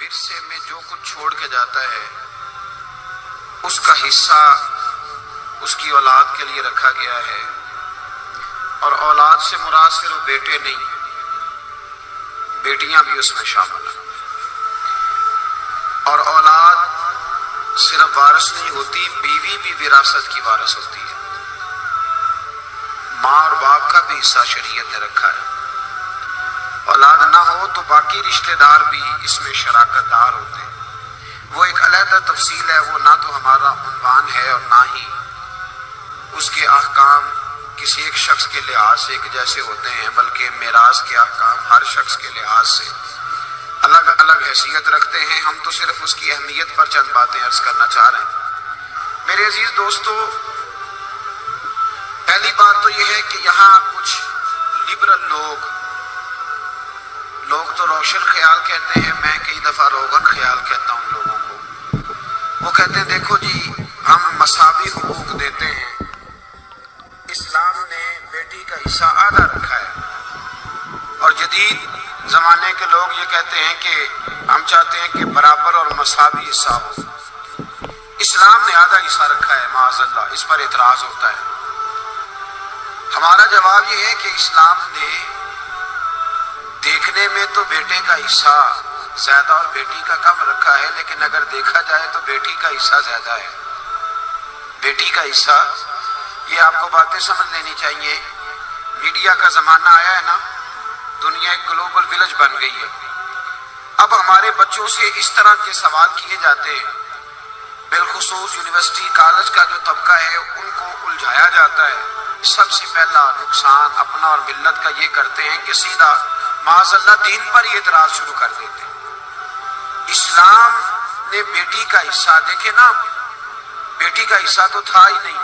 ورثے میں جو کچھ چھوڑ کے جاتا ہے اس کا حصہ اس کی اولاد کے لیے رکھا گیا ہے، اور اولاد سے مراد صرف بیٹے نہیں، بیٹیاں بھی اس میں شامل ہیں۔ اور اولاد صرف وارث نہیں ہوتی، بیوی بھی وراثت کی وارث ہوتی ہے۔ ماں اور باپ کا بھی حصہ شریعت نے رکھا ہے۔ اولاد نہ ہو تو باقی رشتہ دار بھی اس میں شراکت دار ہوتے ہیں۔ وہ ایک علیحدہ تفصیل ہے، وہ نہ تو ہمارا عنوان ہے اور نہ ہی اس کے احکام کسی ایک شخص کے لحاظ سے ایک جیسے ہوتے ہیں، بلکہ میراث کے احکام ہر شخص کے لحاظ سے الگ الگ حیثیت رکھتے ہیں۔ ہم تو صرف اس کی اہمیت پر چند باتیں عرض کرنا چاہ رہے ہیں۔ میرے عزیز دوستو، پہلی بات تو یہ ہے کہ یہاں کچھ لبرل لوگ تو روشن خیال کہتے ہیں، میں کئی دفعہ روغن خیال کہتا ہوں لوگوں کو۔ وہ کہتے ہیں دیکھو جی، ہم مساوی حقوق دیتے ہیں، اسلام نے بیٹی کا حصہ آدھا رکھا ہے، اور جدید زمانے کے لوگ یہ کہتے ہیں کہ ہم چاہتے ہیں کہ برابر اور مساوی حصہ ہو۔ اسلام نے آدھا حصہ رکھا ہے، معاذ اللہ، اس پر اعتراض ہوتا ہے۔ ہمارا جواب یہ ہے کہ اسلام نے دیکھنے میں تو بیٹے کا حصہ زیادہ اور بیٹی کا کم رکھا ہے، لیکن اگر دیکھا جائے تو بیٹی کا حصہ زیادہ ہے۔ بیٹی کا حصہ، یہ آپ کو باتیں سمجھ لینی چاہیے۔ میڈیا کا زمانہ آیا ہے نا، دنیا ایک گلوبل ولیج بن گئی ہے۔ اب ہمارے بچوں سے اس طرح کے سوال کیے جاتے ہیں، بالخصوص یونیورسٹی کالج کا جو طبقہ ہے ان کو الجھایا جاتا ہے۔ سب سے پہلا نقصان اپنا اور ملت کا یہ کرتے ہیں کہ سیدھا معاذ اللہ دین پر ہی اعتراض شروع کر دیتے ہیں۔ اسلام نے بیٹی کا حصہ، دیکھیں نا، بیٹی کا حصہ تو تھا ہی نہیں۔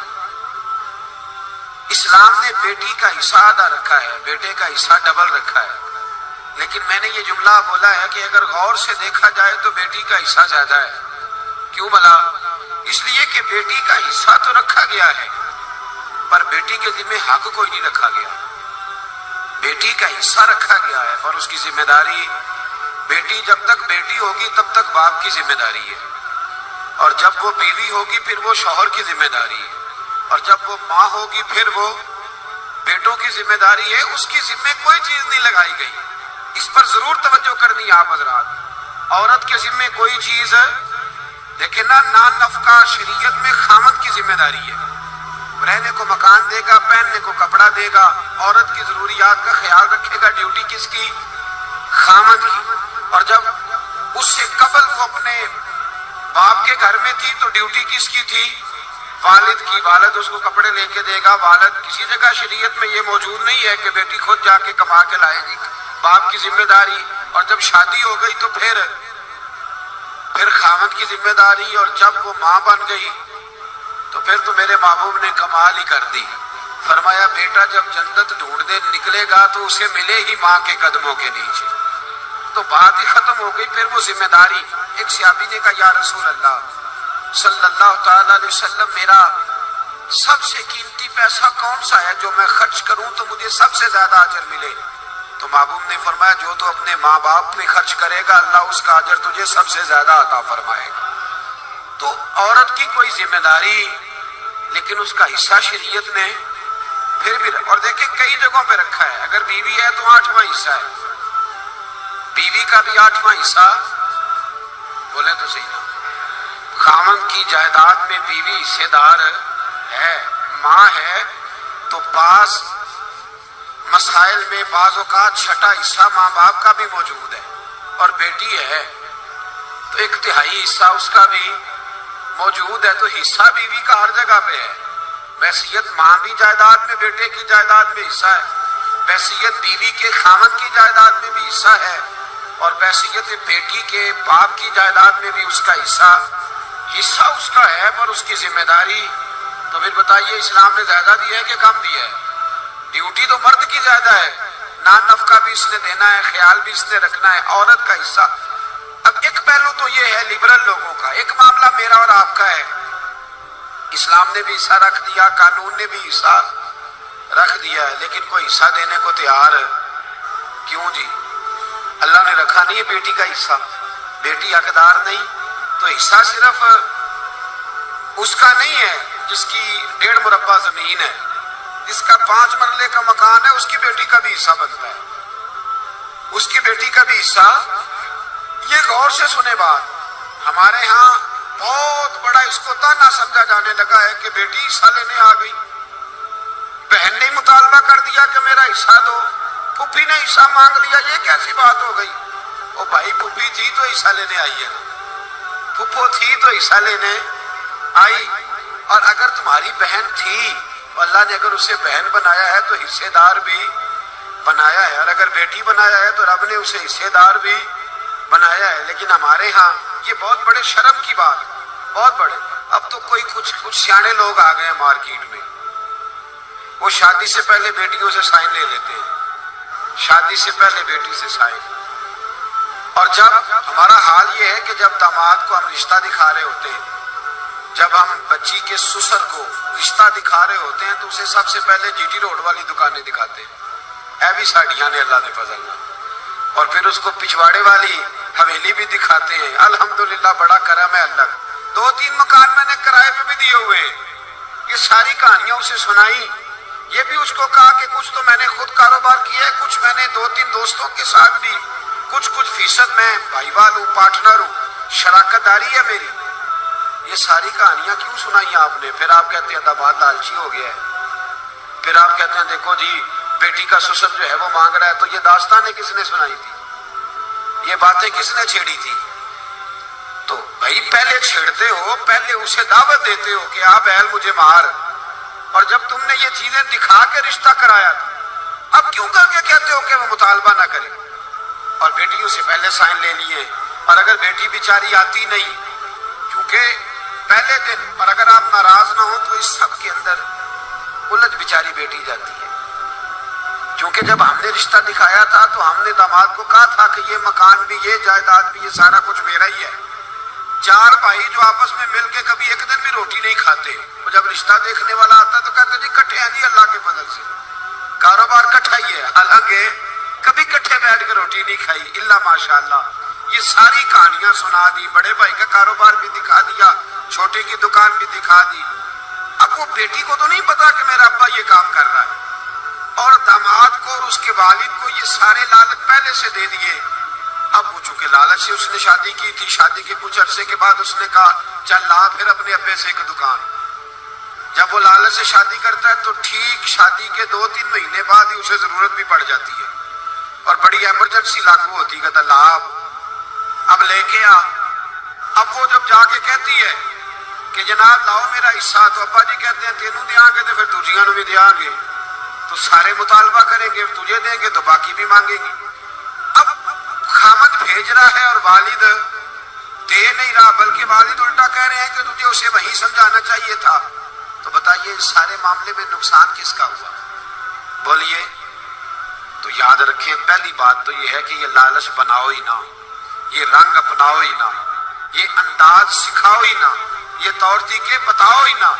اسلام نے بیٹی کا حصہ آدھا رکھا ہے، بیٹے کا حصہ ڈبل رکھا ہے۔ لیکن میں نے یہ جملہ بولا ہے کہ اگر غور سے دیکھا جائے تو بیٹی کا حصہ زیادہ ہے۔ کیوں بھلا؟ اس لیے کہ بیٹی کا حصہ تو رکھا گیا ہے، پر بیٹی کے ذمہ حق کوئی نہیں رکھا گیا۔ بیٹی کا حصہ رکھا گیا ہے اور اس کی ذمہ داری، بیٹی جب تک بیٹی ہوگی تب تک باپ کی ذمہ داری ہے، اور جب وہ بیوی ہوگی پھر وہ شوہر کی ذمہ داری ہے، اور جب وہ ماں ہوگی پھر وہ بیٹوں کی ذمہ داری ہے۔ اس کی ذمہ کوئی چیز نہیں لگائی گئی، اس پر ضرور توجہ کرنی ہے آپ حضرات۔ عورت کے ذمہ کوئی چیز ہے، لیکن نان نفقہ شریعت میں خامد کی ذمہ داری ہے۔ رہنے کو مکان دے گا، پہننے کو کپڑا دے گا، عورت کی ضروریات کا خیال رکھے گا۔ ڈیوٹی کس کی؟ خامد کی۔ اور جب اس سے قبل وہ اپنے باپ کے گھر میں تھی تو ڈیوٹی کس کی تھی؟ والد کی۔ والد اس کو کپڑے لے کے دے گا۔ والد کسی جگہ شریعت میں یہ موجود نہیں ہے کہ بیٹی خود جا کے کما کے لائے گی، باپ کی ذمہ داری۔ اور جب شادی ہو گئی تو پھر خامد کی ذمہ داری، اور جب وہ ماں بن گئی تو پھر تو میرے محبوب نے کمال ہی کر دی۔ فرمایا بیٹا جب جنت ڈھونڈنے نکلے گا تو اسے ملے ہی ماں کے قدموں کے نیچے۔ تو بات ہی ختم ہو گئی، پھر وہ ذمہ داری۔ ایک صحابی نے کہا یا رسول اللہ صلی اللہ تعالی علیہ وسلم، میرا سب سے قیمتی پیسہ کون سا ہے جو میں خرچ کروں تو مجھے سب سے زیادہ اجر ملے؟ تو محبوب نے فرمایا جو تو اپنے ماں باپ میں خرچ کرے گا اللہ اس کا اجر تجھے سب سے زیادہ عطا فرمائے گا۔ تو عورت کی کوئی ذمہ داری، لیکن اس کا حصہ شریعت نے پھر بھی اور دیکھیں کئی جگہوں پہ رکھا ہے۔ اگر بیوی ہے تو 8واں حصہ ہے، بیوی کا بھی 8واں حصہ، بولے تو صحیح نا۔ خاوند کی جائیداد میں بیوی حصے دار ہے، ماں ہے، تو بعض مسائل میں بعض اوقات چھٹا حصہ ماں باپ کا بھی موجود ہے، اور بیٹی ہے تو 1/3 حصہ اس کا بھی موجود ہے۔ تو حصہ بیوی کا ہر جگہ پہ ہے۔ وصیت ماں بھی جائیداد میں بیٹے کی جائیداد میں حصہ ہے، وصیت بیوی کے خاوند کی جائیداد میں بھی حصہ ہے، اور وصیت بیٹی کے باپ کی جائیداد میں بھی اس کا حصہ اس کا ہے، پر اس کی ذمہ داری۔ تو پھر بتائیے اسلام نے زیادہ دیا ہے کہ کم دیا ہے؟ ڈیوٹی تو مرد کی زیادہ ہے، نان نفقہ بھی اس نے دینا ہے، خیال بھی اس نے رکھنا ہے، عورت کا حصہ۔ اب ایک پہلو تو یہ ہے لبرل لوگوں کا، ایک معاملہ میرا اور آپ کا ہے۔ اسلام نے بھی حصہ رکھ دیا، قانون نے بھی حصہ رکھ دیا ہے، لیکن کوئی حصہ دینے کو تیار کیوں جی؟ اللہ نے رکھا نہیں ہے بیٹی کا حصہ؟ بیٹی حقدار نہیں تو حصہ صرف اس کا نہیں ہے جس کی 1.5 مربع زمین ہے، جس کا 5 مرلے کا مکان ہے، اس کی بیٹی کا بھی حصہ بنتا ہے، اس کی بیٹی کا بھی حصہ۔ یہ غور سے سنے بات، ہمارے ہاں بہت بڑا اس کو تانا سمجھا جانے لگا ہے کہ بیٹی حصہ لینے آ گئی، بہن نے مطالبہ کر دیا کہ میرا حصہ دو، پھوپھی نے حصہ مانگ لیا، یہ کیسی بات ہو گئی؟ او بھائی پھوپھی تھی تو حصہ لینے آئی ہے، پھوپھو تھی تو حصہ لینے آئی، اور اگر تمہاری بہن تھی اللہ نے اگر اسے بہن بنایا ہے تو حصے دار بھی بنایا ہے، اور اگر بیٹی بنایا ہے تو رب نے اسے حصے دار بھی بنایا ہے۔ لیکن ہمارے ہاں یہ بہت بڑے شرم کی بات، بہت بڑے۔ اب تو کوئی کچھ سیانے لوگ آ گئے ہیں مارکیٹ میں، وہ شادی سے پہلے بیٹیوں سے سائن لے لیتے ہیں، شادی سے پہلے بیٹی سے سائن۔ اور جب ہمارا حال یہ ہے کہ جب داماد کو ہم رشتہ دکھا رہے ہوتے ہیں، جب ہم بچی کے سسر کو رشتہ دکھا رہے ہوتے ہیں تو اسے سب سے پہلے جی ٹی روڈ والی دکانیں دکھاتے ہیں، اے بھی ساڑیاں نے اللہ نے فضل نہ، اور پھر اس کو پچھواڑے والی حویلی بھی دکھاتے ہیں، الحمدللہ بڑا کرم ہے اللہ کا، 2-3 مکان میں نے کرائے پہ بھی دیے ہوئے ہیں۔ یہ ساری کہانیاں اسے سنائی، یہ بھی اس کو کہا کہ کچھ تو میں نے خود کاروبار کیا ہے، کچھ میں نے 2-3 دوستوں کے ساتھ بھی، کچھ فیصد میں بھائی وال ہوں، پارٹنر ہوں، شراکت داری ہے میری۔ یہ ساری کہانیاں کیوں سنائی آپ نے؟ پھر آپ کہتے ہیں داماد لالچی ہو گیا ہے، پھر آپ کہتے ہیں دیکھو جی بیٹی کا سسر جو ہے وہ مانگ رہا ہے، تو یہ داستانیں کس نے سنائی تھی؟ یہ باتیں کس نے چھیڑی تھی؟ تو بھائی پہلے چھیڑتے ہو، پہلے اسے دعوت دیتے ہو کہ آپ اہل مجھے مار، اور جب تم نے یہ چیزیں دکھا کے رشتہ کرایا تھا، اب کیوں کر کے کہتے ہو کہ وہ مطالبہ نہ کرے؟ اور بیٹیوں سے پہلے سائن لے لیے، اور اگر بیٹی بیچاری آتی نہیں کیونکہ پہلے دن، اور اگر آپ ناراض نہ ہو تو اس سب کے اندر الجھ بیچاری بیٹی جاتی ہے، کیونکہ جب ہم نے رشتہ دکھایا تھا تو ہم نے داماد کو کہا تھا کہ یہ مکان بھی، یہ جائیداد بھی، یہ سارا کچھ میرا ہی ہے۔ 4 بھائی جو آپس میں مل کے کبھی ایک دن بھی روٹی نہیں کھاتے، وہ جب رشتہ دیکھنے والا آتا تو کہتے جی کٹھے ہیں جی، اللہ کے فضل سے کاروبار کٹھا ہی ہے، حالانکہ کبھی کٹھے بیٹھ کے روٹی نہیں کھائی الا ماشاءاللہ۔ یہ ساری کہانیاں سنا دی، بڑے بھائی کا کاروبار بھی دکھا دیا، چھوٹے کی دکان بھی دکھا دی۔ اب وہ بیٹی کو تو نہیں پتا کہ میرا ابا یہ کام کر رہا ہے، اور داماد کو اور اس کے والد کو یہ سارے لالچ پہلے سے دے دیے۔ اب وہ چونکہ لالچ سے اس نے شادی کی تھی، شادی کے کچھ عرصے کے بعد اس نے کہا چل لا پھر اپنے ابے سے ایک دکان۔ جب وہ لالچ سے شادی کرتا ہے تو ٹھیک شادی کے 2-3 مہینے بعد ہی اسے ضرورت بھی پڑ جاتی ہے، اور بڑی ایمرجنسی لاگو ہوتی ہے، کہتا لا اب لے کے آ۔ اب وہ جب جا کے کہتی ہے کہ جناب لاؤ میرا حصہ، تو ابا جی کہتے ہیں تینوں دیاں گے تو پھر دوسریاں بھی دیاں گے، تو سارے مطالبہ کریں گے، تجھے دیں گے تو باقی بھی مانگیں گے۔ اب خامد بھیج رہا ہے اور والد دے نہیں رہا، بلکہ والد الٹا کہہ رہے ہیں کہ تجھے اسے وہیں سمجھانا چاہیے تھا۔ تو بتائیے اس سارے معاملے میں نقصان کس کا ہوا؟ بولیے۔ تو یاد رکھیں پہلی بات تو یہ ہے کہ یہ لالچ بناؤ ہی نہ، یہ رنگ اپناؤ ہی نہ، یہ انداز سکھاؤ ہی نہ، یہ طور طریقے بتاؤ ہی نہ۔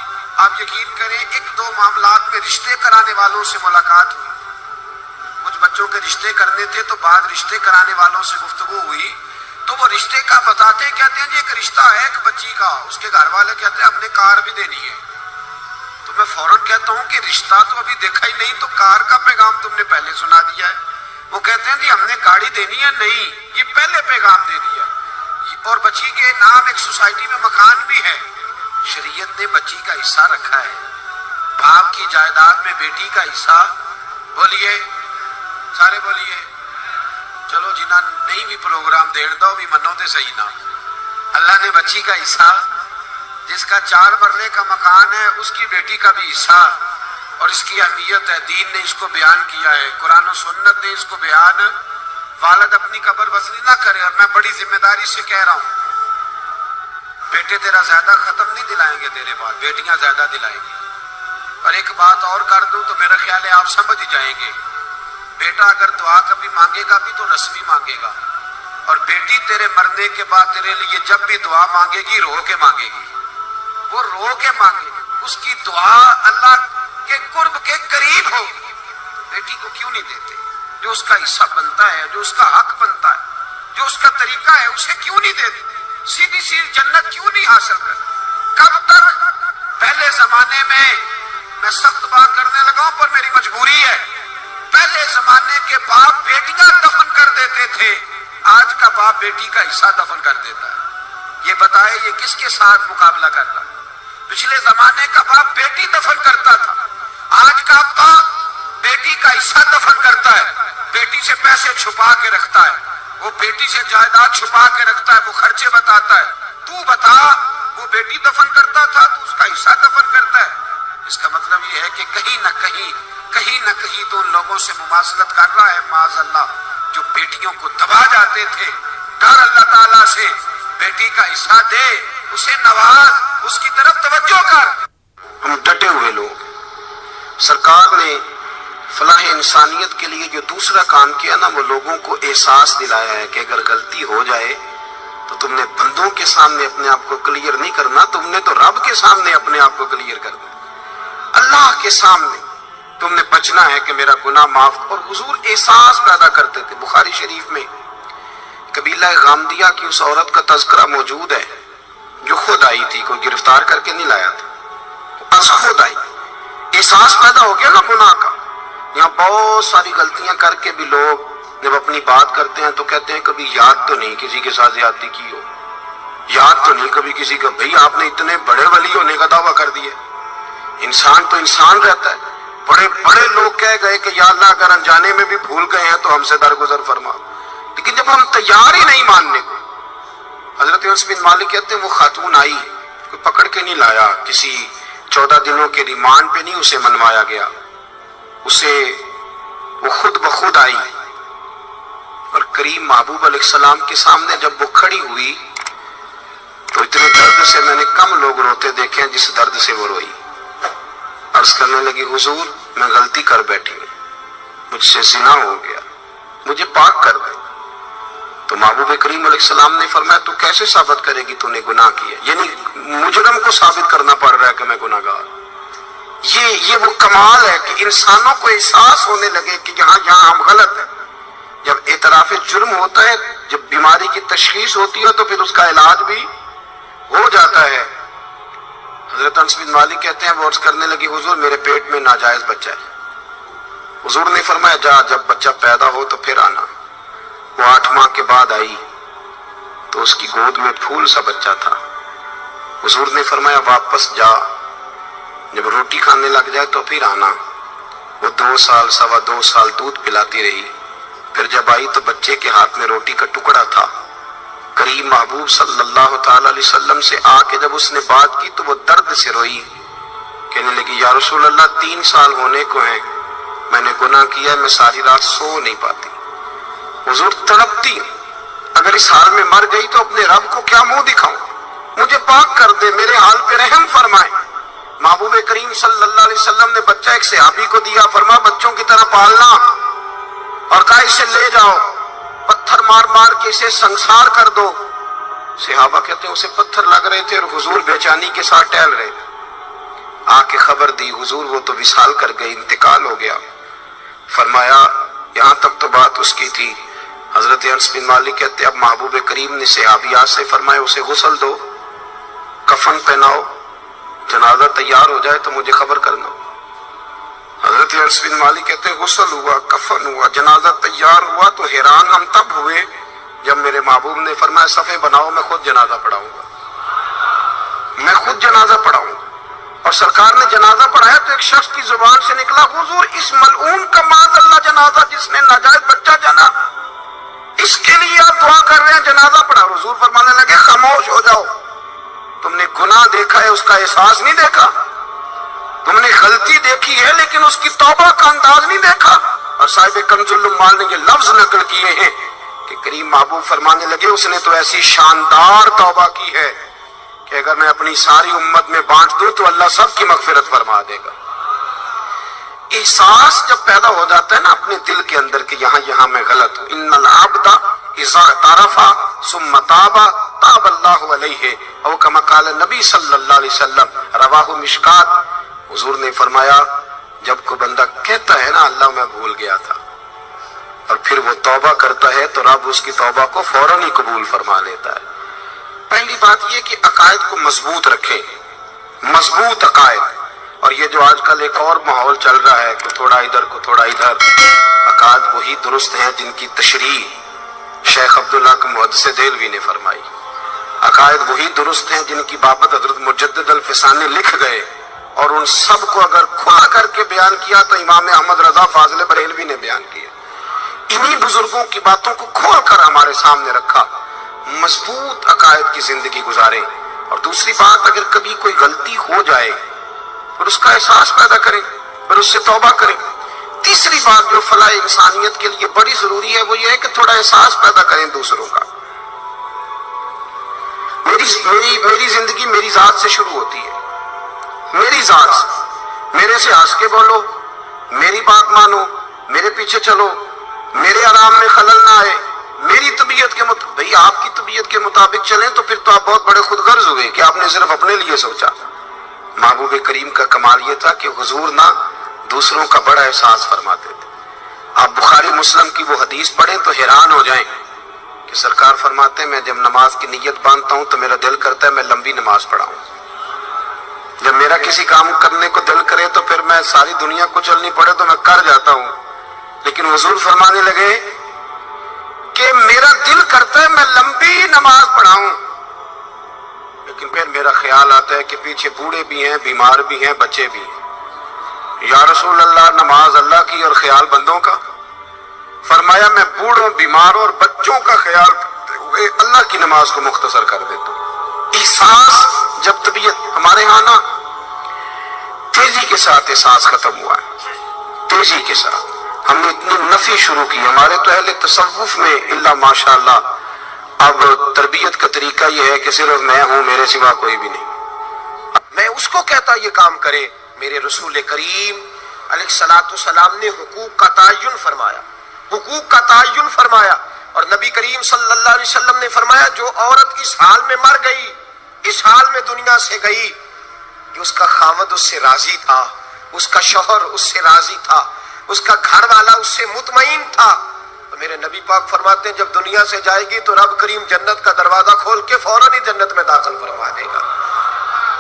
آپ یقین کریں 1-2 معاملات میں رشتے کرانے والوں سے ملاقات ہوئی، کچھ بچوں کے رشتے کرنے تھے تو بعد رشتے کرانے والوں سے گفتگو ہوئی، تو وہ رشتے کا بتاتے کہتے ہیں جی ایک رشتہ ہے ایک بچی کا، اس کے گھر والے کہتے ہیں ہم نے کار بھی دینی ہے۔ تو میں فوراً کہتا ہوں کہ رشتہ تو ابھی دیکھا ہی نہیں، تو کار کا پیغام تم نے پہلے سنا دیا ہے۔ وہ کہتے ہیں جی ہم نے گاڑی دینی ہے، نہیں یہ پہلے پیغام دے دیا، اور بچی کے نام ایک سوسائٹی میں مکان بھی ہے، شریعت نے بچی کا حصہ رکھا ہے، باپ کی جائیداد میں بیٹی کا حصہ۔ بولیے سارے بولیے، چلو جنہاں نہیں بھی پروگرام دین دو بھی منو تے صحیح نہ۔ اللہ نے بچی کا حصہ، جس کا 4 مرلے کا مکان ہے اس کی بیٹی کا بھی حصہ، اور اس کی اہمیت ہے، دین نے اس کو بیان کیا ہے، قرآن و سنت نے اس کو بیان۔ والد اپنی قبر وصلی نہ کرے، اور میں بڑی ذمہ داری سے کہہ رہا ہوں بیٹے تیرا زیادہ ختم نہیں دلائیں گے تیرے بعد، بیٹیاں زیادہ دلائیں گی۔ اور ایک بات اور کر دوں تو میرا خیال ہے آپ سمجھ جائیں گے، بیٹا اگر دعا کبھی مانگے گا بھی تو رسمی مانگے گا، اور بیٹی تیرے مرنے کے بعد تیرے لیے جب بھی دعا مانگے گی رو کے مانگے گی، وہ رو کے مانگے، اس کی دعا اللہ کے قرب کے قریب ہوگی۔ بیٹی کو کیوں نہیں دیتے جو اس کا حصہ بنتا ہے، جو اس کا حق بنتا ہے، جو جو اس کا طریقہ ہے اسے کیوں نہیں دیتے؟ سیدھی سیدھی جنت کیوں نہیں حاصل کرتے؟ کب تک؟ پہلے زمانے میں سخت بات کرنے لگا ہوں پر میری مجبوری ہے، پہلے زمانے کے باپ بیٹیاں دفن کر دیتے تھے، آج کا باپ بیٹی کا حصہ دفن کر دیتا ہے۔ یہ بتائے یہ کس کے ساتھ مقابلہ کر رہا؟ پچھلے زمانے کا باپ بیٹی دفن کرتا تھا، آج کا باپ بیٹی کا حصہ دفن کرتا ہے، بیٹی سے پیسے چھپا کے رکھتا ہے، وہ بیٹی سے جائیداد چھپا کے رکھتا ہے، وہ خرچے بتاتا ہے۔ تو بتا، وہ بیٹی دفن کرتا تھا تو اس کا حصہ دفن کرتا ہے۔ اس کا مطلب یہ ہے کہ کہیں نہ کہیں تو ان لوگوں سے مماثلت کر رہا ہے معاذ اللہ جو بیٹیوں کو دبا جاتے تھے۔ ڈر اللہ تعالیٰ سے، بیٹی کا حصہ دے، اسے نواز، اس کی طرف توجہ کر۔ ہم ڈٹے ہوئے لوگ، سرکار نے فلاح انسانیت کے لیے جو دوسرا کام کیا نا، وہ لوگوں کو احساس دلایا ہے کہ اگر غلطی ہو جائے تو تم نے بندوں کے سامنے اپنے آپ کو کلیئر نہیں کرنا، تم نے تو رب کے سامنے اپنے آپ کو کلیئر کرنا، اللہ کے سامنے تم نے بچنا ہے کہ میرا گناہ معاف۔ اور حضور احساس پیدا کرتے تھے۔ بخاری شریف میں قبیلہ غامدیہ کی اس عورت کا تذکرہ موجود ہے جو خود آئی تھی، کوئی گرفتار کر کے نہیں لایا تھا، از خود آئی۔ احساس پیدا ہو گیا نا گناہ کا۔ یہاں بہت ساری غلطیاں کر کے بھی لوگ جب اپنی بات کرتے ہیں تو کہتے ہیں کبھی یاد تو نہیں کسی کے ساتھ زیادتی کی ہو، یاد تو نہیں کبھی کسی کا۔ بھئی آپ نے اتنے بڑے ولی ہونے کا دعویٰ کر دیا۔ انسان تو انسان رہتا ہے۔ بڑے بڑے لوگ کہہ گئے کہ یا اللہ اگر انجانے میں بھی بھول گئے ہیں تو ہم سے درگزر فرما، لیکن جب ہم تیار ہی نہیں ماننے کو۔ حضرت انس بن مالک کہتے ہیں وہ خاتون آئی، کوئی پکڑ کے نہیں لایا، کسی 14 دنوں کے ریمانڈ پہ نہیں اسے منوایا گیا، اسے وہ خود بخود آئی اور کریم محبوب علیہ السلام کے سامنے جب وہ کھڑی ہوئی تو اتنے درد سے میں نے کم لوگ روتے دیکھے ہیں جس درد سے وہ روئی۔ عرض کرنے لگی حضور میں غلطی کر بیٹھی ہوں، مجھ سے زنا ہو گیا، مجھے پاک کر دے۔ تو محبوب کریم علیہ السلام نے فرمایا تو کیسے ثابت کرے گی تو نے گناہ کیا؟ یعنی مجرم کو ثابت کرنا پڑ رہا ہے کہ میں گناہ گار۔ یہ وہ کمال ہے کہ انسانوں کو احساس ہونے لگے کہ یہاں ہم غلط ہیں۔ جب اعتراف جرم ہوتا ہے، جب بیماری کی تشخیص ہوتی ہے تو پھر اس کا علاج بھی ہو جاتا ہے۔ حضرت انس بن مالک کہتے ہیں وہ عرض کرنے لگی حضور میرے پیٹ میں ناجائز بچہ ہے۔ حضور نے فرمایا جا جب بچہ پیدا ہو تو پھر آنا۔ وہ 8 ماہ کے بعد آئی تو اس کی گود میں پھول سا بچہ تھا۔ حضور نے فرمایا واپس جا، جب روٹی کھانے لگ جائے تو پھر آنا۔ وہ 2 سال 2.25 سال دودھ پلاتی رہی، پھر جب آئی تو بچے کے ہاتھ میں روٹی کا ٹکڑا تھا۔ کریم محبوب صلی اللہ تعالی علیہ وسلم سے آ کے جب اس نے بات کی تو وہ درد سے روئی، کہنے لگی یا رسول اللہ 3 سال ہونے کو ہیں، میں نے گناہ کیا ہے، میں ساری رات سو نہیں پاتی۔ حضور تڑپتی اگر اس حال میں مر گئی تو اپنے رب کو کیا منہ دکھاؤں، مجھے پاک کر دے، میرے حال پہ رحم فرمائے۔ محبوب کریم صلی اللہ علیہ وسلم نے بچہ ایک صحابی کو دیا، فرما بچوں کی طرح پالنا، اور کہا اسے لے جاؤ، پتھر مار مار کے اسے سنسار کر دو۔ صحابہ کہتے ہیں اسے پتھر لگ رہے تھے اور حضور بے چینی کے ساتھ ٹہل رہے تھے۔ آ کے خبر دی حضور وہ تو وصال کر گئی، انتقال ہو گیا۔ فرمایا یہاں تک تو بات اس کی تھی۔ حضرت انس بن مالک کہتے ہیں اب محبوب کریم نے صحابیات سے فرمایا اسے غسل دو، کفن پہناؤ، جنازہ تیار ہو جائے تو مجھے خبر کرنا۔ حضرت انس بن مالک کہتے ہیں غسل ہوا، کفن ہوا، جنازہ تیار ہوا تو حیران ہم تب ہوئے جب میرے محبوب نے فرمایا صفے بناؤ میں خود جنازہ پڑھاؤں گا، میں خود جنازہ پڑھاؤں گا۔ اور سرکار نے جنازہ پڑھایا تو ایک شخص کی زبان سے نکلا حضور اس ملعون کا معاذ اللہ جنازہ جس نے ناجائز بچہ جنا، اس کے لیے آپ دعا کر رہے ہیں جنازہ پڑھا۔ حضور فرمانے لگے خاموش ہو جاؤ، تم نے گناہ دیکھا ہے اس کا احساس نہیں دیکھا، تم نے غلطی دیکھی ہے لیکن اس کی توبہ کا انداز نہیں دیکھا۔ اور صاحب کنز العمال نے یہ لفظ نقل کیے ہیں کہ کریم محبوب فرمانے لگے اس نے تو ایسی شاندار توبہ کی ہے کہ اگر میں اپنی ساری امت میں بانٹ دوں تو اللہ سب کی مغفرت فرما دے گا۔ احساس جب پیدا ہو جاتا ہے نا اپنے دل کے اندر کہ یہاں میں غلط ہوں، ان العبد اذا اعترف ثم تاب تاب اللہ علیہ او کما قال نبی صلی اللہ علیہ وسلم، رواہ مشکات۔ حضور نے فرمایا جب کوئی بندہ کہتا ہے نا اللہ میں بھول گیا تھا، اور پھر وہ توبہ کرتا ہے تو رب اس کی توبہ کو فوراً ہی قبول فرما لیتا ہے۔ پہلی بات یہ کہ عقائد کو مضبوط رکھیں، مضبوط عقائد۔ اور یہ جو آج کل ایک اور ماحول چل رہا ہے کہ تھوڑا ادھر کو تھوڑا ادھر، عقائد وہی درست ہیں جن کی تشریح شیخ عبداللہ کے محدث دہلوی نے فرمائی، عقائد وہی درست ہیں جن کی بابت حضرت مجدد الفسانی لکھ گئے، اور ان سب کو اگر کھلا کر کے بیان کیا تو امام احمد رضا فاضل بریلوی نے بیان کیا۔ انہی بزرگوں کی باتوں کو کھول کر ہمارے سامنے رکھا، مضبوط عقائد کی زندگی گزاریں۔ اور دوسری بات، اگر کبھی کوئی غلطی ہو جائے پھر اس کا احساس پیدا کریں، پھر اس سے توبہ کریں۔ تیسری بات جو فلاح انسانیت کے لیے بڑی ضروری ہے وہ یہ ہے کہ تھوڑا احساس پیدا کریں دوسروں کا۔ میری زندگی میری ذات سے شروع ہوتی ہے، میری ذات سے، میرے سے ہنس کے بولو، میری بات مانو، میرے پیچھے چلو، میرے آرام میں خلل نہ آئے، میری طبیعت کے مطابق۔ بھئی آپ کی طبیعت کے مطابق چلیں تو پھر تو آپ بہت بڑے خود غرض ہوئے کہ آپ نے صرف اپنے لیے سوچا۔ محبوب کریم کا کمال یہ تھا کہ حضور نہ دوسروں کا بڑا احساس فرماتے تھے۔ آپ بخاری مسلم کی وہ حدیث پڑھیں تو حیران ہو جائیں کہ سرکار فرماتے ہیں میں جب نماز کی نیت باندھتا ہوں تو میرا دل کرتا ہے میں لمبی نماز پڑھاؤں۔ جب میرا کسی کام کرنے کو دل کرے تو پھر میں ساری دنیا کو چلنی پڑے تو میں کر جاتا ہوں، لیکن حضور فرمانے لگے کہ میرا دل کرتا ہے میں لمبی نماز پڑھاؤں، لیکن پھر میرا خیال آتا ہے کہ پیچھے بوڑھے بھی ہیں، بیمار بھی ہیں، بچے بھی ہیں۔ یا رسول اللہ، نماز اللہ کی اور خیال بندوں کا؟ فرمایا میں بوڑھوں، بیماروں اور بچوں کا خیال کرتے ہوئے اللہ کی نماز کو مختصر کر دیتا ہوں۔ احساس جب طبیعت ہمارے ہاں نا تیزی کے ساتھ احساس ختم ہوا ہے، تیزی کے ساتھ ہم نے اتنی نفی شروع کی۔ ہمارے تو اہل تصوف میں اللہ ماشاءاللہ اب تربیت کا طریقہ یہ ہے کہ صرف میں ہوں، میرے سوا کوئی بھی نہیں۔ میں اس کو کہتا یہ کام کرے۔ میرے رسول کریم علیہ الصلوۃ والسلام نے حقوق کا تعین فرمایا، حقوق کا تعین فرمایا، اور نبی کریم صلی اللہ علیہ وسلم نے فرمایا جو عورت اس حال میں مر گئی، اس حال میں دنیا سے گئی کہ اس کا خاوند اس سے راضی تھا، اس کا شوہر اس سے راضی تھا، اس کا گھر والا اس سے مطمئن تھا، تو میرے نبی پاک فرماتے ہیں جب دنیا سے جائے گی تو رب کریم جنت کا دروازہ کھول کے فوراً ہی جنت میں داخل فرما دے گا،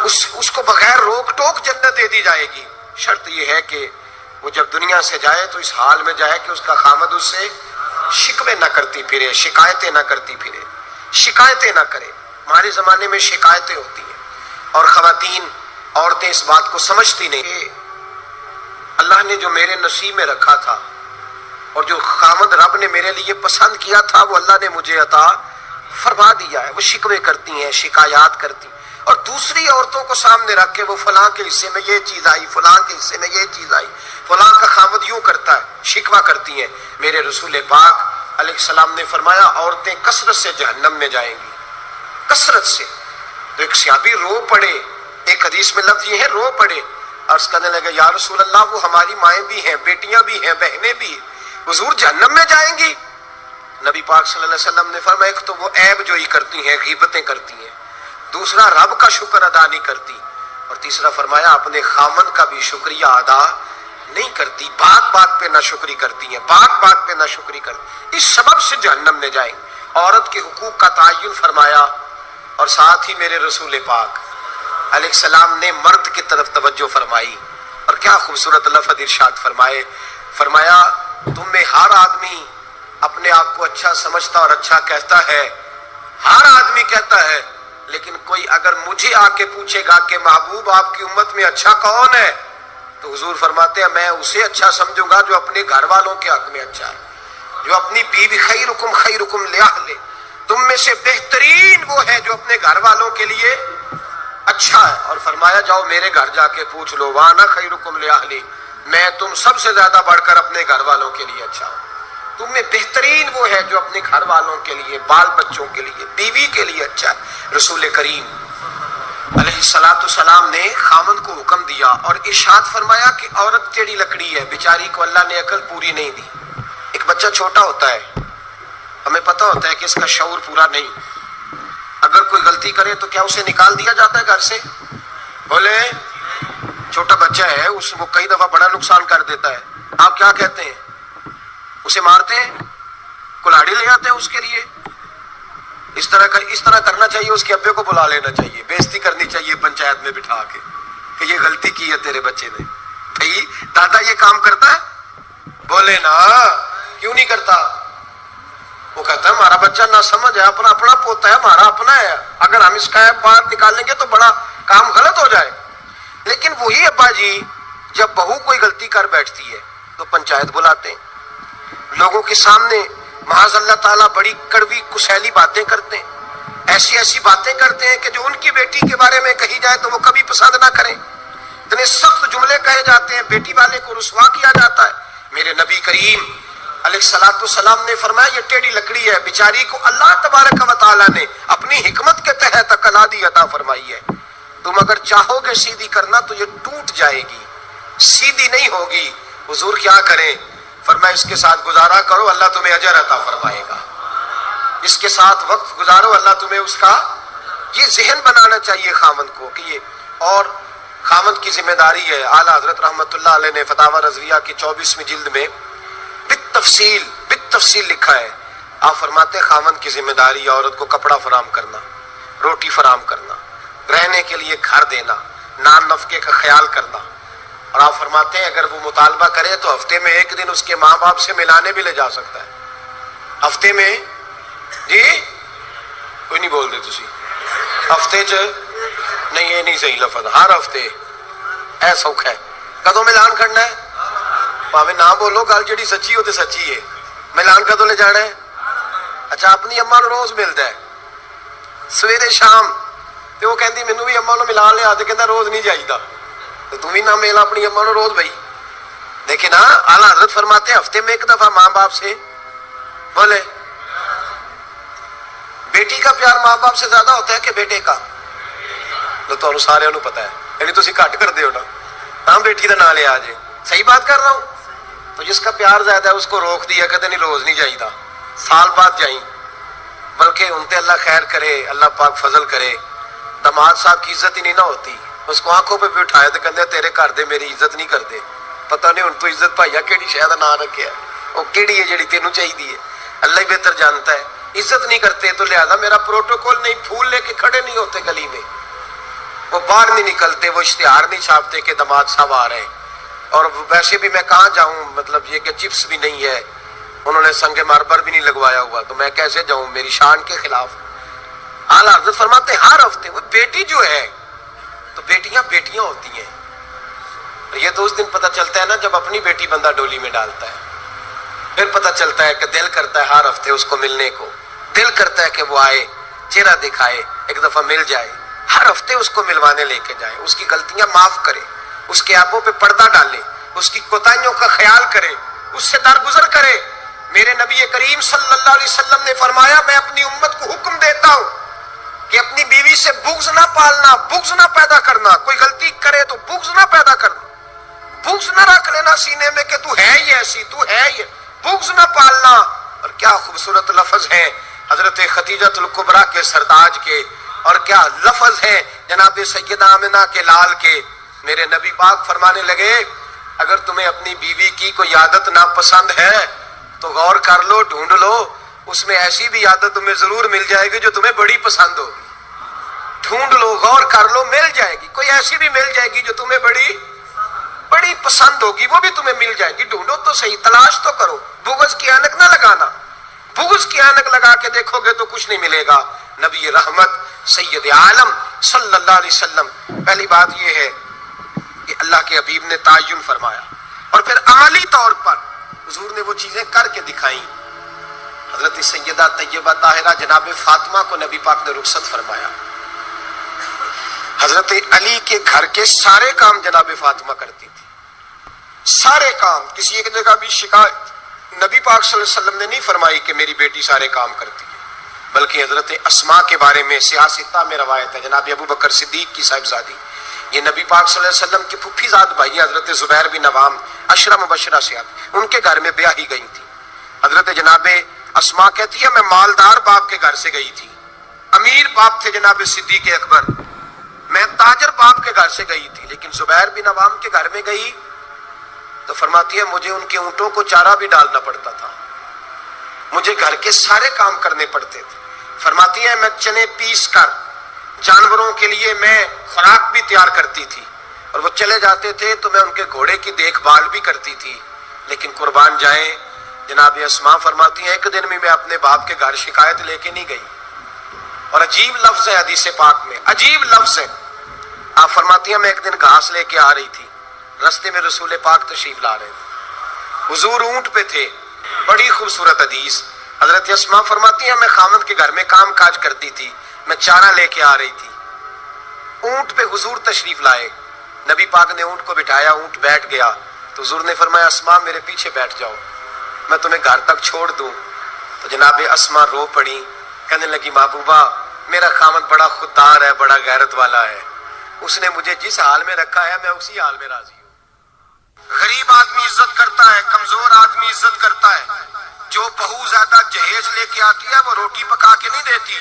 اس کو بغیر روک ٹوک جنت دے دی جائے گی۔ شرط یہ ہے کہ وہ جب دنیا سے جائے تو اس حال میں جائے کہ اس کا خاوند اس سے شکوے نہ کرتی پھرے، شکایتیں نہ کرتی پھرے، شکایتیں نہ کرے۔ ہمارے زمانے میں شکایتیں ہوتی ہیں اور خواتین، عورتیں اس بات کو سمجھتی نہیں کہ اللہ نے جو میرے نصیب میں رکھا تھا اور جو خاوند رب نے میرے لیے پسند کیا تھا وہ اللہ نے مجھے عطا فرما دیا ہے۔ وہ شکوے کرتی ہیں، شکایات کرتی ہیں، اور دوسری عورتوں کو سامنے رکھ کے وہ فلاں کے حصے میں یہ چیز آئی، فلاں کے حصے میں یہ چیز آئی، فلاں کا خاوند یوں کرتا ہے، شکوہ کرتی ہیں۔ میرے رسول پاک علیہ السلام نے فرمایا عورتیں کثرت سے جہنم میں جائیں گی، کثرت سے۔ تو ایک صحابی رو پڑے، ایک حدیث میں لفظ یہ ہے رو پڑے، عرض کرنے لگے یا رسول اللہ وہ ہماری مائیں بھی ہیں، بیٹیاں بھی ہیں، بہنیں بھی ہیں، حضور جہنم میں جائیں گی؟ نبی پاک صلی اللہ علیہ وسلم نے فرمایا ایک تو وہ عیب جوئی کرتی ہیں، غیبتیں کرتی ہیں، دوسرا رب کا شکر ادا نہیں کرتی، اور تیسرا فرمایا اپنے خامن کا بھی شکریہ ادا نہیں کرتی، بات بات پہ ناشکری کرتی ہیں، بات بات پہ ناشکری کرتی، اس سبب سے جہنم میں جائیں۔ عورت کے حقوق کا تعین فرمایا، اور ساتھ ہی میرے رسول پاک علیہ السلام نے مرد کی طرف توجہ فرمائی، اور کیا خوبصورت لفظ ارشاد فرمائے، فرمایا تم میں ہر آدمی اپنے آپ کو اچھا سمجھتا اور اچھا کہتا ہے، ہر آدمی کہتا ہے، لیکن کوئی اگر مجھے آ کے پوچھے گا کہ محبوب آپ کی امت میں اچھا کون ہے، تو حضور فرماتے ہیں میں اسے اچھا سمجھوں گا جو اپنے گھر والوں کے حق میں اچھا ہے، جو اپنی بیوی خیرکم لأہلہ، تم میں سے بہترین وہ ہے جو اپنے گھر والوں کے لیے اچھا ہے، اور فرمایا جاؤ میرے گھر جا کے پوچھ لو وانا خیرکم لأہلی، میں تم سب سے زیادہ بڑھ کر اپنے گھر والوں کے لیے اچھا ہوں۔ تم میں بہترین وہ ہے جو اپنے گھر والوں کے لیے، بال بچوں کے لیے، بیوی کے لیے اچھا ہے۔ رسول کریم علیہ الصلوۃ والسلام نے خامن کو حکم دیا اور ارشاد فرمایا کہ عورت ٹیڑھی لکڑی ہے، بیچاری کو اللہ نے عقل پوری نہیں دی۔ ایک بچہ چھوٹا ہوتا ہے، ہمیں پتہ ہوتا ہے کہ اس کا شعور پورا نہیں، اگر کوئی غلطی کرے تو کیا اسے نکال دیا جاتا ہے گھر سے؟ بولے چھوٹا بچہ ہے، وہ کئی دفعہ بڑا نقصان کر دیتا ہے، آپ کیا کہتے ہیں؟ اسے مارتے ہیں، کلاڑی لے آتے ہیں اس کے لیے. اس طرح کرنا چاہیے. اس کے ابے کو بلا لینا چاہیے، بےزتی کرنی چاہیے پنچایت میں بٹھا کے کہ یہ غلطی کی ہے تیرے بچے نے. بھائی دادا یہ کام کرتا ہے؟ بولے نا کیوں نہیں کرتا. وہ کہتا ہے ہمارا بچہ نہ سمجھ ہے، اپنا پوتا ہے، ہمارا اپنا ہے، اگر ہم اس کا بات نکالیں گے تو بڑا کام غلط ہو جائے. لیکن وہی ابا جی جب بہو کوئی غلطی کر بیٹھتی ہے تو پنچایت بلاتے ہیں، لوگوں کے سامنے معاذ اللہ تعالیٰ بڑی کڑوی کسیلی باتیں کرتے ہیں، ایسی باتیں کرتے ہیں کہ جو ان کی بیٹی کے بارے میں کہی جائے تو وہ کبھی پسند نہ کریں. اتنے سخت جملے کہے جاتے ہیں، بیٹی والے کو رسوا کیا جاتا ہے. میرے نبی کریم علیہ الصلوۃ والسلام نے فرمایا یہ ٹیڑھی لکڑی ہے، بیچاری کو اللہ تبارک و تعالیٰ نے اپنی حکمت کے تحت عقل عطا فرمائی ہے. تم اگر چاہو گے سیدھی کرنا تو یہ ٹوٹ جائے گی، سیدھی نہیں ہوگی. حضور کیا کریں؟ فرمایا اس کے ساتھ گزارا کرو، اللہ تمہیں اجر عطا فرمائے گا. اس کے ساتھ وقت گزارو، اللہ تمہیں اس کا. یہ ذہن بنانا چاہیے خاوند کو کہ یہ، اور خاوند کی ذمہ داری ہے. اعلیٰ حضرت رحمت اللہ علیہ نے فتاوی رضویہ کی 24ویں جلد میں بالتفصیل لکھا ہے. آپ فرماتے ہیں خاوند کی ذمہ داری ہے عورت کو کپڑا فراہم کرنا، روٹی فراہم کرنا، رہنے کے لیے گھر دینا، نان نفقے کا خیال کرنا. اور آپ فرماتے ہیں اگر وہ مطالبہ کرے تو ہفتے میں ایک دن اس کے ماں باپ سے ملانے بھی لے جا سکتا ہے. ہفتے میں جی کوئی نہیں بول دے تسی ہفتے چ نہیں، یہ نہیں صحیح لفظ. ہر ہفتے اے سوکھ ہے. کدوں ملان کرنا ہے؟ پاوے نہ بولو، گل جڑی سچی ہو تے سچی ہے. ملان کدوں لے جانا ہے؟ اچھا اپنی اماں نو روز ملتا ہے سویرے شام، تے وہ کہندی مینوں بھی اماں نو ملا لیا، تے کہندا روز نہیں جائیدا. تو تم بھی نہ مل اپنی اماں نو روز. بھائی لیکن ہاں اعلیٰ حضرت فرماتے ہیں ہفتے میں ایک دفعہ ماں باپ سے بولے. بیٹی کا پیار ماں باپ سے زیادہ ہوتا ہے کہ بیٹے کا؟ تو تمہیں سارے نو پتا ہے، یعنی تسی گھٹ کر دیو نا. ہاں بیٹی کا نام لیا جے، صحیح بات کر رہا ہوں. تو جس کا پیار زیادہ ہے اس کو روک دیا کہتے نہیں روز نہیں جائیدا، سال بعد جائیں. بلکہ ان تے اللہ خیر کرے، اللہ پاک فضل کرے. داماد صاحب کی عزت ہی نہیں نہ ہوتی، اس کو آنکھوں پہ بھی اٹھایا تو کہتے تیرے گھر دے میری عزت نہیں کرتے. پتہ نہیں ہن تو عزت بھائیا کیڑی شے دا نام رکھیا ہے، وہ کیڑی ہے جڑی تینوں چاہیے ہے، اللہ ہی بہتر جانتا ہے. عزت نہیں کرتے تو لہذا میرا پروٹوکول نہیں، پھول لے کے کھڑے نہیں ہوتے گلی میں، وہ باہر نہیں نکلتے، وہ اشتہار نہیں چھاپتے کہ داماد صاحب آ رہے ہیں. اور ویسے بھی میں کہاں جاؤں، مطلب یہ کہ چپس بھی نہیں ہے، انہوں نے سنگ ماربر بھی نہیں لگوایا ہوا، تو میں کیسے جاؤں، میری شان کے خلاف. اعلیٰ حضرت فرماتے ہیں ہر ہفتے وہ بیٹی جو ہے، تو بیٹیاں ہوتی ہیں. یہ تو اس دن پتہ چلتا ہے نا جب اپنی بیٹی بندہ ڈولی میں ڈالتا ہے، پھر پتہ چلتا ہے کہ دل کرتا ہے ہر ہفتے اس کو ملنے کو، دل کرتا ہے کہ وہ آئے، چہرہ دکھائے، ایک دفعہ مل جائے، ہر ہفتے اس کو ملوانے لے کے جائے، اس کی غلطیاں معاف کرے، اس کے عیبوں پہ پردہ ڈالے، اس کی کوتاہیوں کا خیال کرے، اس سے درگزر کرے. میرے نبی کریم صلی اللہ علیہ وسلم نے فرمایا میں اپنی امت کو حکم دیتا ہوں کہ اپنی بیوی سے بغض نہ پالنا، بغض نہ پیدا کرنا. کوئی غلطی کرے تو بغض نہ پیدا کرنا، بغض نہ رکھ لینا سینے میں کہ تو ہے ہی ایسی، تو ہے ہی، بغض نہ پالنا. اور کیا خوبصورت لفظ ہے حضرت خدیجۃ الکبریٰ کے سرتاج کے، اور کیا لفظ ہے جناب سیدہ آمنہ کے لال کے. میرے نبی پاک فرمانے لگے اگر تمہیں اپنی بیوی کی کوئی عادت ناپسند ہے تو غور کر لو، ڈھونڈ لو، اس میں ایسی بھی عادت تمہیں ضرور مل جائے گی جو تمہیں بڑی پسند ہوگی. ڈھونڈ لو، غور کر لو، مل جائے گی. کوئی ایسی بھی مل جائے گی جو تمہیں بڑی پسند ہوگی، وہ بھی تمہیں مل جائے گی. ڈھونڈو تو صحیح، تلاش تو کرو. بغض کی اینک نہ لگانا، بغض کی اینک لگا کے دیکھو گے تو کچھ نہیں ملے گا. نبی رحمت سید عالم صلی اللہ علیہ وسلم، پہلی بات یہ ہے کہ اللہ کے حبیب نے تعین فرمایا، اور پھر عملی طور پر حضور نے وہ چیزیں کر کے دکھائیں. حضرت سیدہ طیبہ طاہرہ جناب فاطمہ کو نبی پاک نے رخصت فرمایا. حضرت علی کے گھر کے سارے کام جناب فاطمہ کرتی تھی، سارے کام. کسی ایک جگہ بھی شکایت نبی پاک صلی اللہ علیہ وسلم نے نہیں فرمائی کہ میری بیٹی سارے کام کرتی ہے، بلکہ حضرت اسماء کے بارے میں سیاستہ میں روایت ہے، جناب ابو بکر صدیق کی صاحبزادی، یہ نبی پاک صلی اللہ علیہ وسلم کی پھپھی زاد بھائی حضرت زبیر بن عوام عشرہ مبشرہ سے آتی، ان کے گھر میں بیاہی گئی تھی. حضرت جناب اسماء کہتی ہے میں مالدار باپ کے گھر سے گئی تھی، امیر باپ تھے جناب صدیق اکبر، میں تاجر باپ کے گھر سے گئی تھی، لیکن زبیر بن عوام کے گھر میں گئی تو فرماتی ہے مجھے ان کے اونٹوں کو چارہ بھی ڈالنا پڑتا تھا، مجھے گھر کے سارے کام کرنے پڑتے تھے۔ فرماتی ہے میں چنے پیس کر جانوروں کے لیے میں خوراک بھی تیار کرتی تھی، اور وہ چلے جاتے تھے تو میں ان کے گھوڑے کی دیکھ بھال بھی کرتی تھی۔ لیکن قربان جائیں جناب اسماء فرماتی ہیں ایک دن بھی میں اپنے باپ کے گھر شکایت لے کے نہیں گئی، اور عجیب لفظ ہے حدیث پاک میں، عجیب لفظ ہے۔ آپ فرماتی ہیں میں ایک دن گھاس لے کے آ رہی تھی، رستے میں رسول پاک تشریف لا رہے تھے، حضور اونٹ پہ تھے، بڑی خوبصورت حدیث۔ حضرت اسماء فرماتی ہیں میں خامند کے گھر میں کام کاج کرتی تھی، میں چارہ لے کے آ رہی تھی، اونٹ پہ حضور تشریف لائے، نبی پاک نے اونٹ کو بٹھایا، اونٹ بیٹھ گیا تو حضور نے فرمایا اسماء میرے پیچھے بیٹھ جاؤ، میں تمہیں گھر تک چھوڑ دوں۔ تو جناب اسماء رو پڑی، کہنے لگی محبوبہ میرا خامند بڑا خوددار ہے، بڑا غیرت والا ہے، اس نے مجھے جس حال میں رکھا ہے میں اسی حال میں راضی ہوں۔ غریب آدمی عزت کرتا ہے، کمزور آدمی عزت کرتا ہے، جو بہو زیادہ جہیز لے کے آتی ہے وہ روٹی پکا کے نہیں دیتی،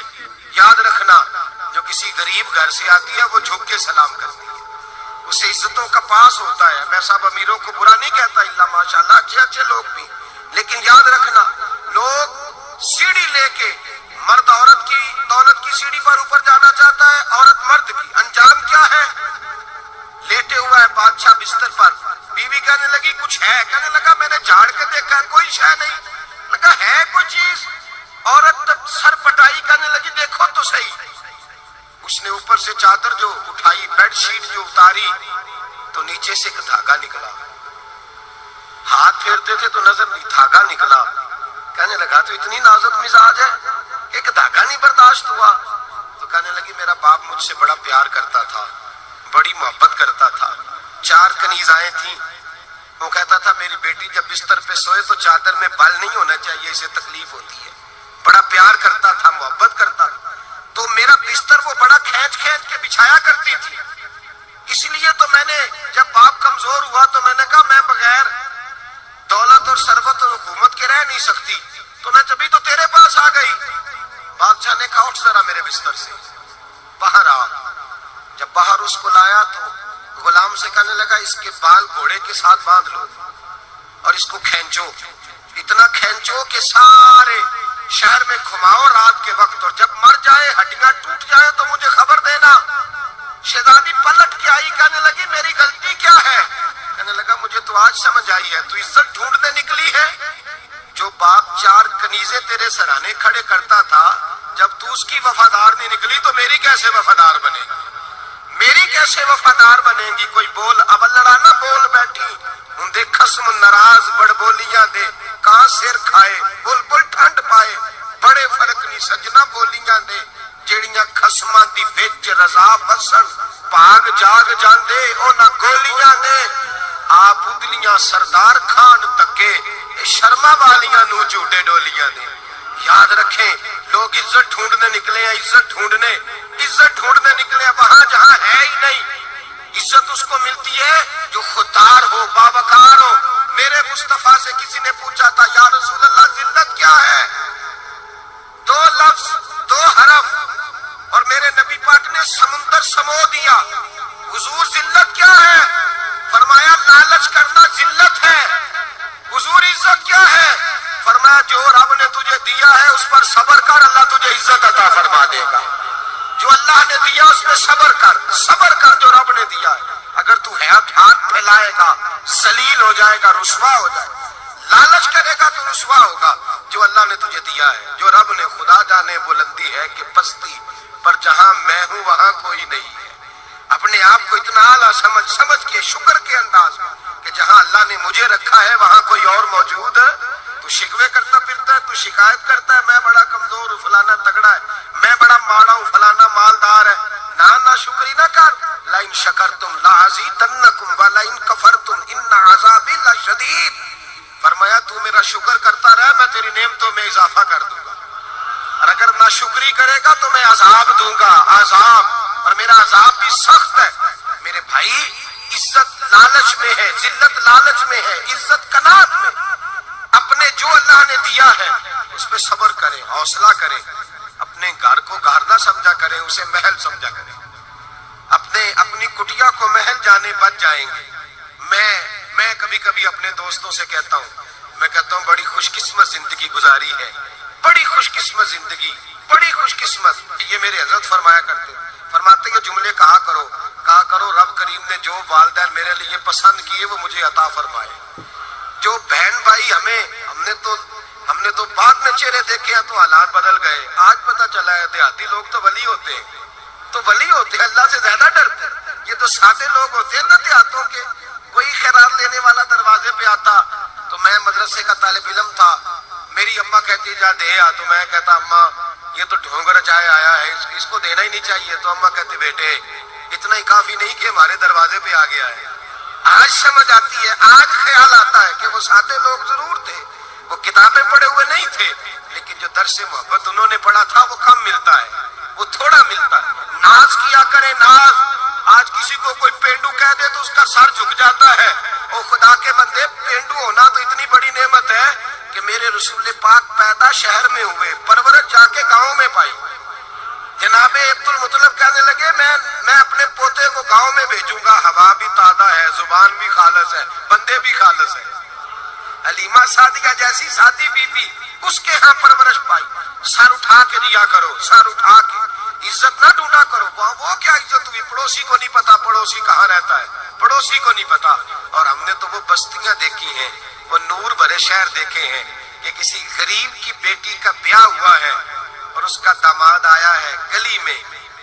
یاد رکھنا، جو کسی غریب گھر سے آتی ہے وہ جھک کے سلام کرتی ہے، اسے عزتوں کا پاس ہوتا ہے۔ میں سب امیروں کو برا نہیں کہتا، اللہ ماشاءاللہ اچھے اچھے لوگ بھی، لیکن یاد رکھنا لوگ سیڑھی لے کے، مرد عورت کی دولت کی سیڑھی پر اوپر جانا چاہتا ہے، عورت مرد کی، انجام کیا ہے؟ لیٹے ہوا ہے بادشاہ بستر پر، بیوی کہنے لگی کچھ ہے، کہنے لگا میں نے جھاڑ کے دیکھا کوئی شے نہیں، لگا ہے کوئی چیز، عورت سر پٹائی کرنے لگی دیکھو تو صحیح، اس نے اوپر سے چادر جو اٹھائی، بیڈ شیٹ جو اتاری تو نیچے سے ایک دھاگا نکلا، ہاتھ پھیرتے تھے تو نظر نہیں، دھاگا نکلا، کہنے لگا تو اتنی نازک مزاج ہے کہ ایک دھاگا نہیں برداشت ہوا، تو کہنے لگی میرا باپ مجھ سے بڑا پیار کرتا تھا، بڑی محبت کرتا تھا، 4 کنیزائیں تھیں، وہ کہتا تھا میری بیٹی جب بستر پہ سوئے تو چادر میں بل نہیں ہونا چاہیے، اسے تکلیف ہوتی ہے، بڑا پیار کرتا تھا، محبت کرتا تھا، تو میرا بستر وہ بڑا کھینچ کھینچ کے بچھایا کرتی تھی، اس لیے تو میں نے جب باپ کمزور ہوا تو میں نے کہا میں بغیر دولت اور ثروت اور حکومت کے رہ نہیں سکتی، تو میں جبھی تو تیرے پاس آ گئی۔ بادشاہ نے کہا اٹھ ذرا میرے بستر سے باہر آ، جب باہر اس کو لایا تو غلام سے کہنے لگا اس کے بال گھوڑے کے ساتھ باندھ لو اور اس کو کھینچو، اتنا کھینچو کہ سارے شہر میں گھماؤ رات کے وقت، اور جب مر جائے ہڈیاں ٹوٹ جائے تو مجھے خبر دینا۔ شہزادی پلٹ کے آئی، کہنے لگی میری غلطی کیا ہے؟ کہنے لگا مجھے تو آج سمجھ آئی ہے، تو عزت ڈھونڈنے نکلی ہے، جو باپ 4 کنیزیں تیرے سرانے کھڑے کرتا تھا، جب تو اس کی وفادار نہیں نکلی تو میری کیسے وفادار بنے گی؟ میری کیسے وفادار بنے گی؟ کوئی بول اول لڑانا بول بیٹھی ہوں دے خصم ناراض بڑ بولیاں دے، کہاں سر کھائے بول بول ٹھنڈ پائے، بڑے فرق نہیں سجنا بولیاں دے، جیڑیاں خصماں دی وچ رضا وسن پاگ جاگ جاندے او نہ گولیاں دے، آپ ادلیاں سردار خان تکے شرما والیاں نو جھوٹے ڈولیاں دے۔ یاد رکھیں لوگ عزت ڈھونڈنے نکلے ہیں، عزت ڈھونڈنے نکلے ہیں وہاں جہاں ہے ہی نہیں۔ عزت اس کو ملتی ہے جو خوددار ہو، باوقار ہو۔ میرے مصطفیٰ سے کسی نے پوچھا تھا یا رسول اللہ ذلت کیا ہے؟ 2 لفظ 2 حرف، اور میرے نبی پاک نے سمندر سمو دیا۔ حضور ذلت کیا ہے؟ فرمایا لالچ کرنا ذلت ہے۔ حضور عزت کیا ہے؟ فرمایا جو رب نے تجھے دیا ہے اس پر صبر کر، اللہ تجھے عزت عطا فرما دے گا۔ جو اللہ نے دیا اس پہ صبر کر جو رب نے دیا ہے۔ اگر تو ہاتھ پھیلائے گا ذلیل ہو جائے گا، رسوا ہو جائے گا، لالچ کرے گا تو رسوا ہوگا۔ جو اللہ نے تجھے دیا ہے، جو رب نے، خدا جانے بلندی ہے کہ پستی پر جہاں میں ہوں وہاں کوئی نہیں ہے۔ اپنے آپ کو اتنا اعلیٰ سمجھ کے شکر کے انداز کہ جہاں اللہ نے مجھے رکھا ہے وہاں کوئی اور موجود ہے۔ تو شکوے کرتا پھرتا ہے، تو شکایت کرتا ہے میں بڑا کمزور ہوں، فلانا تگڑا ہے، میں بڑا ماڑا ہوں، فلانا مالدار ہے، نہ شکری نہ کر۔ لئن شکرتم لازیدنکم ولئن کفرتم ان عذابی لشدید۔ فرمایا تو میرا شکر کرتا رہے میں تیری نعمتوں میں اضافہ کر دوں گا، اور اگر ناشکری کرے گا تو میں عذاب دوں گا، عذاب، اور میرا عذاب بھی سخت ہے۔ میرے بھائی عزت لالچ میں ہے، ذلت لالچ میں ہے، عزت قناعت میں۔ اپنے جو اللہ نے دیا ہے اس پہ صبر کریں، حوصلہ کریں، اپنے گھر کو گھر نہ سمجھا کریں، اسے محل سمجھا کریں۔ اپنی کٹیا کو محل جانے بچ جائیں گے۔ میں کبھی کبھی کبھی اپنے دوستوں سے کہتا ہوں، میں کہتا ہوں بڑی خوش قسمت زندگی گزاری ہے، بڑی خوش قسمت زندگی، بڑی خوش قسمت. یہ میرے حضرت فرمایا کرتے، فرماتے یہ جملے کہا کرو رب کریم نے جو والدین میرے لیے پسند کیے وہ مجھے عطا فرمائے. جو بہن بھائی ہم نے تو بعد میں چہرے دیکھے ہیں تو حالات بدل گئے. آج پتہ چلا ہے دیہاتی لوگ تو ولی ہوتے ہیں، اللہ سے زیادہ ڈرتے ہیں. یہ تو سادے لوگ ہوتے ہیں نا دیہاتوں کے. کوئی خیرات لینے والا دروازے پہ آتا تو میں مدرسے کا طالب علم تھا، میری اماں کہتی جا دے آ، تو میں کہتا اماں یہ تو ڈھونگ رچایا آیا ہے، اس کو دینا ہی نہیں چاہیے. تو اماں کہتی بیٹے اتنا ہی کافی نہیں کہ ہمارے دروازے پہ آ گیا ہے. آج سمجھ آتی ہے، آج خیال آتا ہے کہ وہ سادے لوگ ضرور تھے، وہ کتابیں پڑھے ہوئے نہیں تھے، لیکن جو درس محبت انہوں نے پڑھا تھا وہ کم ملتا ہے، وہ تھوڑا ملتا ہے. ناز کیا کرے ناز. آج کسی کو کوئی پینڈو کہہ دے تو اس کا سر جھک جاتا ہے. اور خدا کے بندے پینڈو ہونا تو اتنی بڑی نعمت ہے کہ میرے رسول پاک پیدا شہر میں ہوئے، پرورش جا کے گاؤں میں پائی. جناب عبد المطلب کہنے لگے میں اپنے پوتے کو گاؤں میں بھیجوں گا، ہوا بھی تازہ ہے، زبان بھی خالص ہے، بندے بھی خالص ہے. حلیمہ سعدیہ جیسی سادی بی بی اس کے ہاں پرورش پائی. سر اٹھا کے دیا کرو، سر اٹھا کے، عزت نہ ڈھونڈا کرو. وہ کیا عزت ہوئی؟ پڑوسی کو نہیں پتا پڑوسی کہاں رہتا ہے، پڑوسی کو نہیں پتا. اور ہم نے تو وہ بستیاں دیکھی ہیں، وہ نور بھرے شہر دیکھے ہیں کہ کسی غریب کی بیٹی کا بیاہ ہوا ہے اور اس کا داماد آیا ہے گلی میں،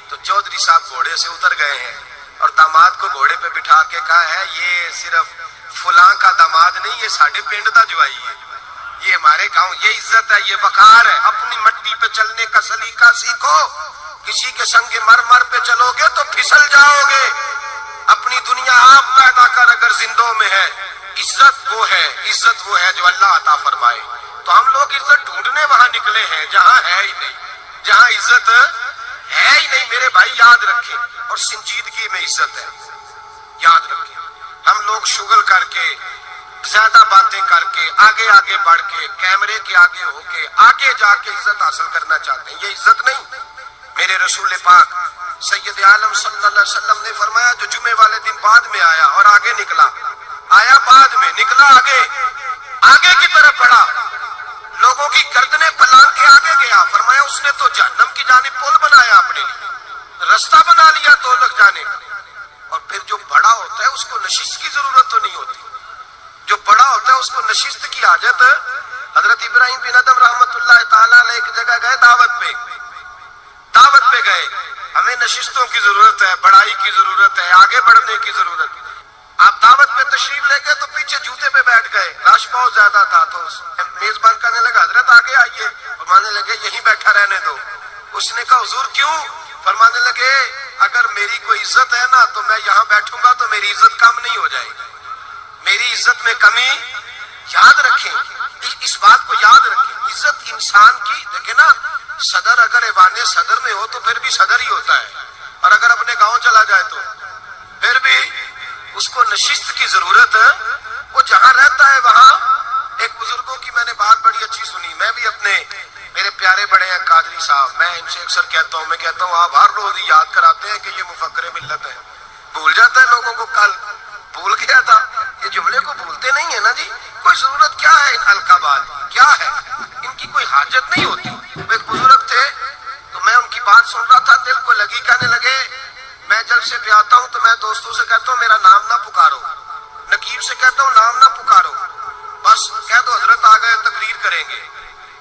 تو چودھری صاحب گھوڑے سے اتر گئے ہیں اور داماد کو گھوڑے پہ بٹھا کے کہا ہے یہ صرف فلاں کا داماد نہیں، یہ ساڑھے پنڈ دا جوائی ہے، یہ ہمارے گاؤں. یہ عزت ہے، یہ وقار ہے. اپنی مٹی پہ چلنے کا سلیقہ سیکھو. کسی کے سنگ مرمر پہ چلو گے تو پھسل جاؤ گے. اپنی دنیا آپ پیدا کر اگر زندوں میں ہے. عزت وہ ہے جو اللہ عطا فرمائے. تو ہم لوگ عزت ڈھونڈنے وہاں نکلے ہیں جہاں ہے ہی نہیں، جہاں عزت ہے ہی نہیں. میرے بھائی یاد رکھیں، اور سنجیدگی میں عزت ہے، یاد رکھیں. ہم لوگ شغل کر کے، زیادہ باتیں کر کے، آگے بڑھ کے، کیمرے کے آگے ہو کے، آگے جا کے عزت حاصل کرنا چاہتے ہیں. یہ عزت نہیں. میرے رسول پاک سید عالم صلی اللہ علیہ وسلم نے فرمایا جو جمعے والے دن بعد میں آیا اور آگے نکلا، آیا بعد میں، نکلا آگے کی طرف بڑھا، لوگوں کی گردنیں پلان کے آگے گیا. فرمایا اس نے تو جہنم کی جانب پل بنایا، اپنے لیے رستہ بنا لیا دوزخ جانے کا. اور پھر جو بڑا ہوتا ہے اس کو نشست کی ضرورت تو نہیں ہوتی. جو بڑا ہوتا ہے اس کو نشست کی حاجت. حضرت ابراہیم بن ادم رحمت اللہ تعالیٰ علیہ ایک جگہ گئے، دعوت پہ گئے. ہمیں نشستوں کی ضرورت ہے، بڑائی کی ضرورت ہے، آگے بڑھنے کی ضرورت ہے. آپ دعوت پہ تشریف لے گئے تو پیچھے جوتے پہ بیٹھ گئے، رش بہت زیادہ تھا. تو میزبان کہنے لگا حضرت آگے آئیے، فرمانے لگے یہیں بیٹھا رہنے دو. اس نے کہا حضور کیوں؟ فرمانے لگے اگر میری کوئی عزت ہے نا تو میں یہاں بیٹھوں گا تو میری عزت کم نہیں ہو جائے گی، میری عزت میں کمی. یاد رکھیں، اس بات کو یاد رکھیں. عزت انسان کی، دیکھیں نا، صدر اگر ایوان صدر میں ہو تو پھر بھی صدر ہی ہوتا ہے، اور اگر اپنے گاؤں چلا جائے تو پھر بھی اس کو نشست کی ضرورت ہے. وہ جہاں رہتا ہے وہاں. ایک بزرگوں کی میں نے بات بڑی اچھی سنی. میں بھی میرے پیارے بڑے ہیں قادری صاحب، میں ان سے اکثر کہتا ہوں آپ ہر روز یاد کراتے ہیں کہ یہ مفکر ملت ہے. بھول جاتا ہے لوگوں کو، کل بھول گیا تھا. یہ جملے کو بھولتے نہیں ہے نا جی. کوئی ضرورت کیا ہے ان القابات کی؟ کیا ہے ان کی؟ کوئی حاجت نہیں ہوتی. ایک بزرگ تھے تو میں ان کی بات سن رہا تھا، دل کو لگی. کہنے لگے میں جلسے پہ آتا ہوں تو میں دوستوں سے کہتا ہوں میرا نام نہ پکارو، نقیب سے کہتا ہوں نام نہ پکارو، بس کہہ دو حضرت آ گئے تقریر کریں گے.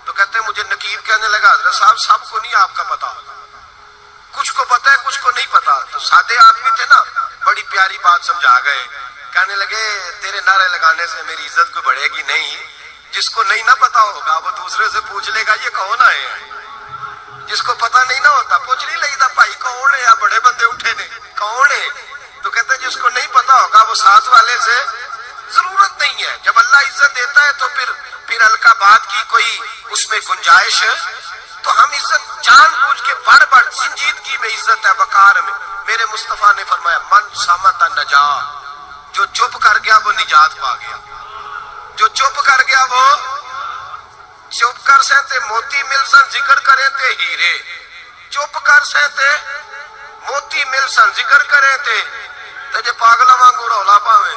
تو کہتے ہیں مجھے نقیب کہنے لگا حضرت صاحب سب کو نہیں آپ کا پتا، کچھ کو پتا ہے کچھ کو نہیں پتا. تو سادے آدمی تھے نا، بڑی پیاری بات سمجھا گئے. کہنے لگے تیرے نعرے لگانے سے میری عزت کو بڑھے گی نہیں. جس کو نہیں نہ پتا ہوگا وہ دوسرے سے پوچھ لے گا یہ کون آئے ہیں. جس کو پتا نہیں نہ ہوتا پوچھ نہیں لگتا بھائی کون ہے، یا بڑے بندے اٹھے نے کون ہے. تو کہتے ہیں جس کو نہیں پتا ہوگا وہ ساتھ والے سے ضرورت نہیں ہے. جب اللہ عزت دیتا ہے تو پھر القابات کی کوئی اس میں گنجائش. تو ہم عزت جان بوجھ کے بڑھ سنجیدگی میں عزت ہے، وقار میں. میرے مصطفیٰ نے فرمایا من صامت نجا، جو چپ کر گیا وہ نجات پا گیا. جو چپ کر گیا وہ چپ کر سہتے موتی مل سن ذکر کریں تے ہیرے. چپ کر سہتے موتی مل سن ذکر کریں تے جے پاگلا وانگو رولا پاویں